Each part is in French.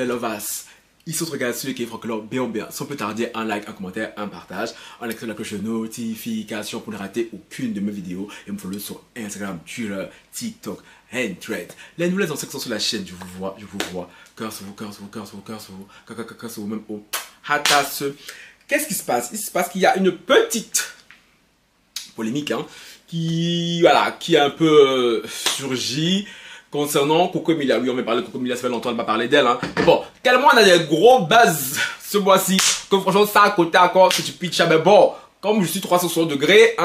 Lovas. Il se regarde sur l'équipe Francolore bien. Sans plus tarder, un like, un commentaire, un partage. En activant la cloche de notification pour ne rater aucune de mes vidéos. Et me follow sur Instagram, Twitter, TikTok, and Thread. Les nouvelles inscriptions sur la chaîne, je vous vois. Cœur sur vous, même au hatas. Qu'est-ce qui se passe? Il se passe qu'il y a une petite polémique qui a un peu surgi concernant Coco Emilia. Oui, on va parler de Coco Emilia, ça fait longtemps, on va parler d'elle. Mais bon, tellement on a des gros buzz ce mois-ci que franchement, ça à côté encore, que tu pitches. Mais bon, comme je suis 360 degrés,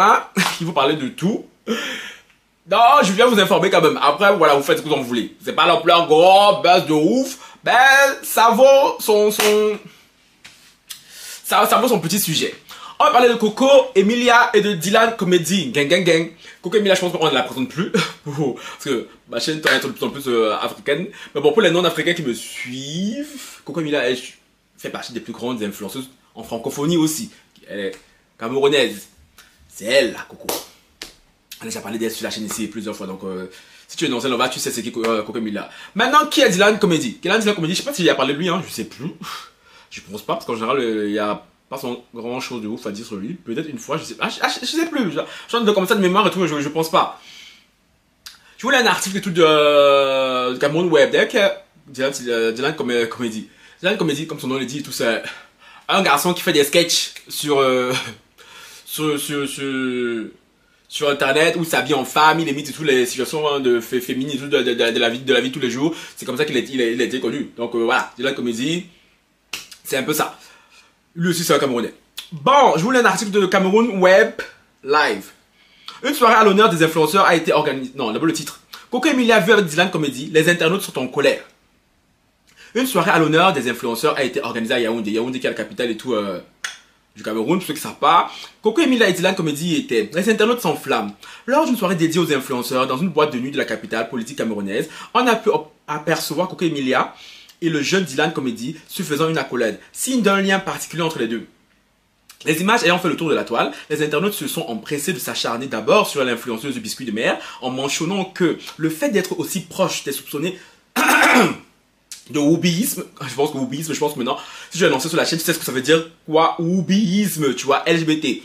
il faut parler de tout. Non, je viens vous informer quand même. Après, voilà, vous faites ce que vous voulez. C'est pas non plus un gros buzz de ouf. Ben, ça vaut son petit sujet. On va parler de Coco Emilia et de Dylan Comedy. Gang. Coco Emilia, je pense qu'on ne la présente plus. Parce que ma chaîne est de plus en plus africaine. Mais bon, pour les non-africains qui me suivent, Coco Emilia, elle fait partie des plus grandes influenceuses en francophonie aussi. Elle est camerounaise. C'est elle, la Coco. On a déjà parlé d'elle sur la chaîne ici plusieurs fois. Donc, si tu es dans celle là, tu sais c'est qui Coco Emilia. Maintenant, qui est Dylan Comedy? Dylan Comedy, je sais pas s'il a parlé de lui, je sais plus. Je pense pas, parce qu'en général, il y a pas grand chose de ouf à dire sur lui. Peut-être une fois, je sais plus. Je suis comme ça de mémoire et tout, je pense pas. Je voulais un article et tout de Cameroun Web. D'ailleurs, Dylan Comedy. Dylan Comedy, comme son nom le dit, tout c'est un garçon qui fait des sketchs sur internet, où il s'habille en femme, il imite toutes les situations de féminines de la vie de tous les jours. C'est comme ça qu'il a été connu. Donc voilà, Dylan Comedy, c'est un peu ça. Lui aussi c'est un Camerounais. Bon, je voulais un article de Cameroun Web Live. Une soirée à l'honneur des influenceurs a été organisée. Non, d'abord le titre. Coco Emilia vu avec Dylan Comedy, les internautes sont en colère. Une soirée à l'honneur des influenceurs a été organisée à Yaoundé. Yaoundé qui est la capitale et tout du Cameroun, pour ceux qui ne savent pas. Coco Emilia et Dylan Comedy étaient. Les internautes s'enflamment. Lors d'une soirée dédiée aux influenceurs dans une boîte de nuit de la capitale politique camerounaise, on a pu apercevoir Coco Emilia et le jeune Dylan Comedy se faisant une accolade, signe d'un lien particulier entre les deux. Les images ayant fait le tour de la toile, les internautes se sont empressés de s'acharner d'abord sur l'influenceuse du biscuit de mer en mentionnant que le fait d'être aussi proche était soupçonné de whoobisme. Je pense que maintenant, si je vais lancer sur la chaîne, tu sais ce que ça veut dire quoi, whoobisme, tu vois, LGBT.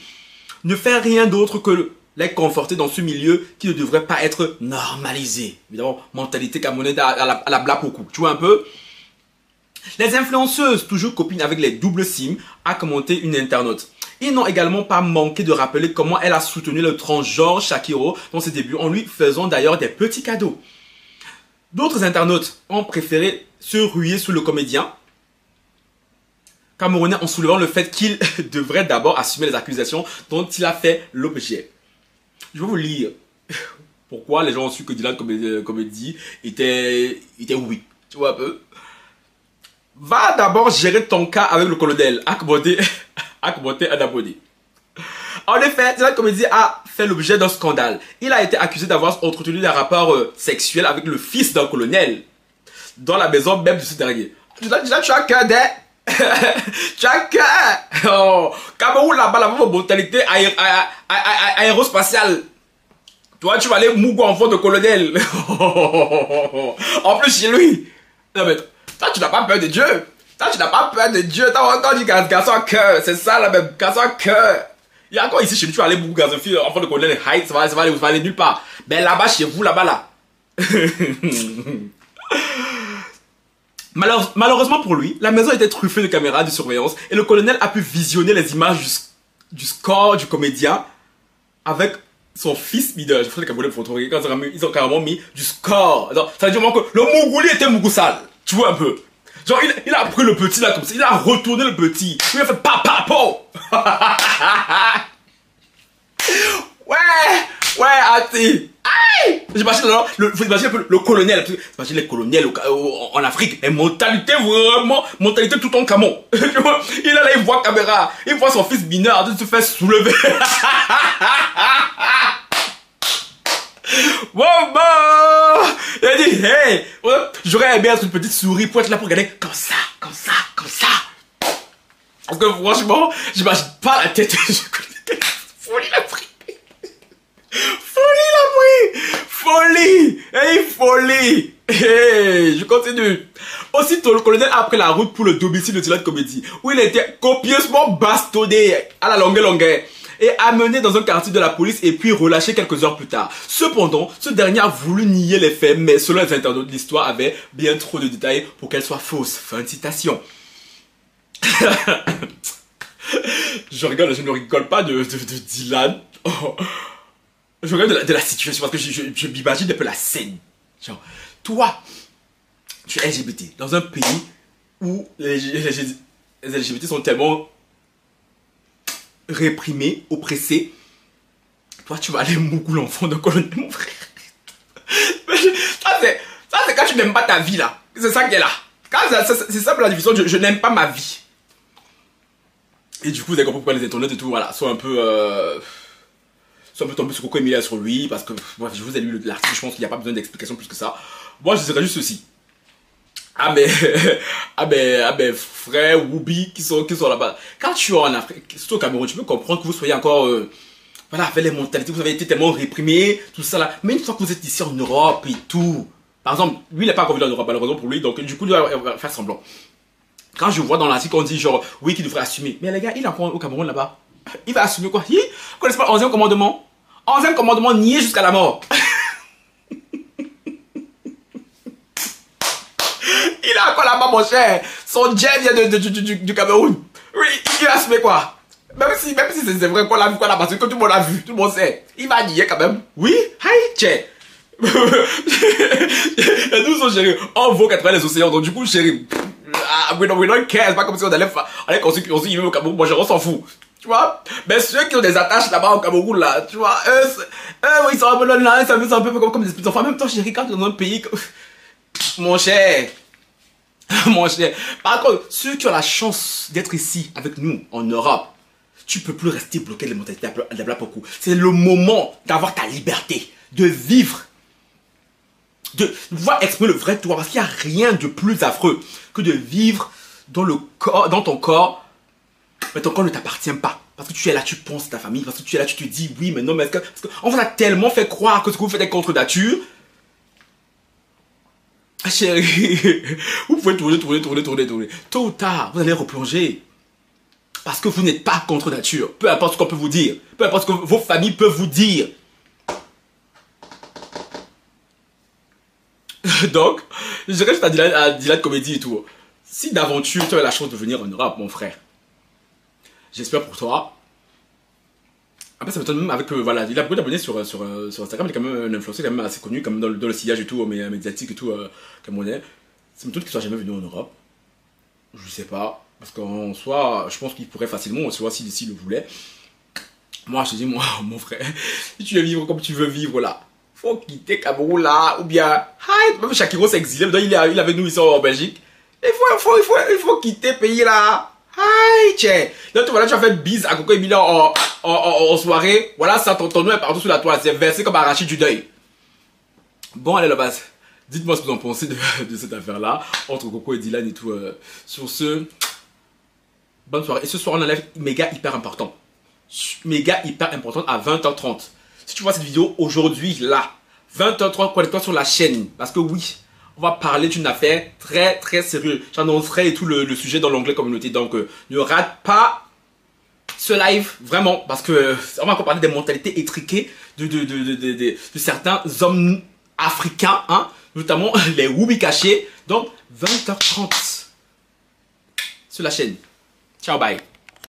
Ne fait rien d'autre que les conforter dans ce milieu qui ne devrait pas être normalisé. Évidemment, mentalité camerounaise à la Blapoku, tu vois un peu. Les influenceuses, toujours copines avec les doubles sims, a commenté une internaute. Ils n'ont également pas manqué de rappeler comment elle a soutenu le transgenre Shakiro dans ses débuts, en lui faisant d'ailleurs des petits cadeaux. D'autres internautes ont préféré se ruer sur le comédien camerounais en soulevant le fait qu'il devrait d'abord assumer les accusations dont il a fait l'objet. Je vais vous lire pourquoi les gens ont su que Dylan Comedy était oui. Tu vois un peu. Va d'abord gérer ton cas avec le colonel. A commenté un abonné. En effet, Dylan Comedy a fait l'objet d'un scandale. Il a été accusé d'avoir entretenu des rapports sexuels avec le fils d'un colonel dans la maison même de ce dernier. Tu as cœur tu as cœur. Oh, Cameroun là-bas, la mentalité aérospatiale. Toi, tu vas aller Mougou en fond de colonel. En plus, chez lui. Non, mais toi, tu n'as pas peur de Dieu. Toi, tu n'as pas peur de Dieu. Toi, encore dit garçon à cœur. C'est ça, là, même. Garçon à cœur. Il y a encore ici chez lui, tu vas aller Mougou, garçon fille, en fond de colonel, height, ça va aller nulle part. Mais là-bas, chez vous, là-bas, là. Malheureusement pour lui, la maison était truffée de caméras de surveillance et le colonel a pu visionner les images du score du comédien avec son fils mineur. Je crois que les Camerounais font trop rire quand ils ont carrément mis du score. Ça veut dire que le Mougouli était Mougou sale. Tu vois un peu. Genre, il a pris le petit là comme ça, il a retourné le petit. Il a fait papapo. Ouais, Ati. J'imagine un peu le colonel. J'imagine les colonels en Afrique. Et mentalité vraiment, mentalité tout en camon. Il est là, il voit caméra. Il voit son fils mineur se faire soulever. Bon. Il a dit, hey, j'aurais aimé être une petite souris pour être là pour regarder comme ça. Parce que franchement, j'imagine pas la tête. Folie la pris. Folie. Hey, je continue. Aussitôt, le colonel a pris la route pour le domicile de Dylan Comedy, où il était copieusement bastonné à la longueur et amené dans un quartier de la police et puis relâché quelques heures plus tard. Cependant, ce dernier a voulu nier les faits, mais selon les internautes, l'histoire avait bien trop de détails pour qu'elle soit fausse. Fin de citation. Je ne rigole pas de Dylan. Oh. Je regarde de la situation parce que je m'imagine un peu la scène. Genre, toi, tu es LGBT dans un pays où les LGBT sont tellement réprimés, oppressés. Toi, tu vas aller moucou l'enfant d'un colonel, mon frère. Ça, c'est quand tu n'aimes pas ta vie, là. C'est ça qui est là. C'est ça pour la division, je n'aime pas ma vie. Et du coup, vous avez compris pourquoi les internautes et tout, voilà, sont un peu tombés sur Coco Emilia sur lui, parce que, bref, je vous ai lu l'article, je pense qu'il n'y a pas besoin d'explication plus que ça. Moi, je dirais juste ceci. Ah ben, frère, Woubi, qui sont là-bas. Quand tu es en Afrique, surtout au Cameroun, tu peux comprendre que vous soyez encore, voilà, avec les mentalités, vous avez été tellement réprimés, tout ça là. Mais une fois que vous êtes ici en Europe et tout, par exemple, lui, il n'est pas encore venu en Europe, malheureusement pour lui, donc du coup, il va faire semblant. Quand je vois dans l'article, on dit genre, oui, qu'il devrait assumer. Mais les gars, il est encore au Cameroun là-bas. Il va assumer quoi? Vous connaissez pas le 11e commandement? 11e commandement nié jusqu'à la mort. Il est encore là-bas, mon cher. Son jet vient du Cameroun. Oui, il va assumer quoi? Même si c'est vrai qu'on l'a vu, qu'on l'a battu, que tout le monde l'a vu, tout le monde sait. Il va nier quand même. Oui, hi, tchè. Et nous, son chéri, on vaut 80 les océans. Donc, du coup, chéri, we don't care. C'est pas comme si on allait construire au Cameroun. Moi, on s'en fout. Tu vois? Mais ceux qui ont des attaches là-bas au Cameroun, là, tu vois, eux, ils sont un peu là, c'est un peu comme des petits enfants. En même temps, chéri, quand tu es dans un pays, mon cher, mon cher. Par contre, ceux qui ont la chance d'être ici avec nous, en Europe, tu peux plus rester bloqué les mentalités de la beaucoup. C'est le moment d'avoir ta liberté, de vivre, de pouvoir exprimer le vrai toi, parce qu'il n'y a rien de plus affreux que de vivre dans ton corps, mais ton corps ne t'appartient pas. Parce que tu es là, tu penses à ta famille, parce que tu es là, tu te dis, oui, mais non, mais parce qu'on vous a tellement fait croire que ce que vous faites est contre nature. Ah, chérie, vous pouvez tourner. Tôt ou tard, vous allez replonger. Parce que vous n'êtes pas contre nature. Peu importe ce qu'on peut vous dire. Peu importe ce que vos familles peuvent vous dire. Donc, je dirais juste à Dylan Comedy et tout. Si d'aventure tu as la chance de venir en Europe, mon frère, j'espère pour toi. Après, ça m'étonne même avec, voilà, il a beaucoup d'abonnés sur Instagram, il est quand même un influenceur quand même assez connu, comme dans le sillage et tout, médiatique et tout, comme on est. Ça m'étonne qu'il soit jamais venu en Europe. Je sais pas, parce qu'en soi, je pense qu'il pourrait facilement, tu vois, s'il le voulait. Moi, je te dis, moi, mon frère, si tu veux vivre comme tu veux vivre là, faut quitter Cameroun là, ou bien, même Shakiro s'est exilé, maintenant il est avec nous ici en Belgique. Il faut quitter le pays là. Aïe, tchè. Donc, voilà, tu as fait bise à Coco Emilia en soirée. Voilà, ça, ton nom est partout sur la toile. C'est versé comme arraché du deuil. Bon, allez, la base. Dites-moi ce que vous en pensez de cette affaire-là. Entre Coco et Dylan et tout. Sur ce, bonne soirée. Et ce soir, on enlève méga hyper important. Méga hyper important à 20h30. Si tu vois cette vidéo aujourd'hui, là, 20h30, connecte-toi sur la chaîne. Parce que oui, on va parler d'une affaire très très sérieuse. J'annoncerai et tout le sujet dans l'onglet communauté. Donc ne rate pas ce live vraiment. Parce que on va encore parler des mentalités étriquées de certains hommes africains. Hein, notamment les Woubi cachés. Donc 20h30 sur la chaîne. Ciao, bye.